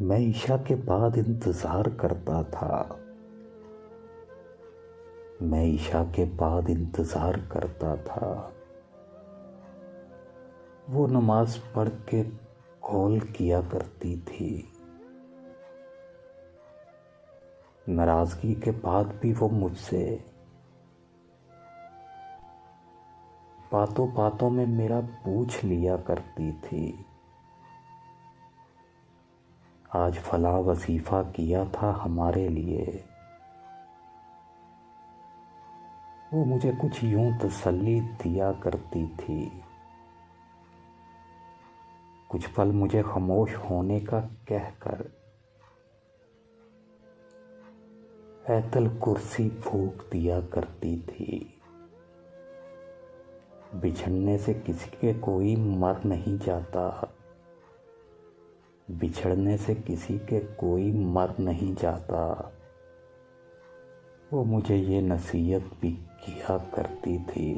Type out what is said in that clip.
मैं ईशा के बाद इंतज़ार करता था। मैं ईशा के बाद इंतज़ार करता था। वो नमाज पढ़ के कॉल किया करती थी। नाराज़गी के बाद भी वो मुझसे बातों बातों में मेरा पूछ लिया करती थी। आज फला वजीफ़ा किया था हमारे लिए। वो मुझे कुछ यूं तसल्ली दिया करती थी। कुछ पल मुझे खामोश होने का कहकर ऐतल कुर्सी फूंक दिया करती थी। बिछड़ने से किसी के कोई मर नहीं जाता। बिछड़ने से किसी के कोई मर नहीं जाता। वो मुझे ये नसीहत भी किया करती थी।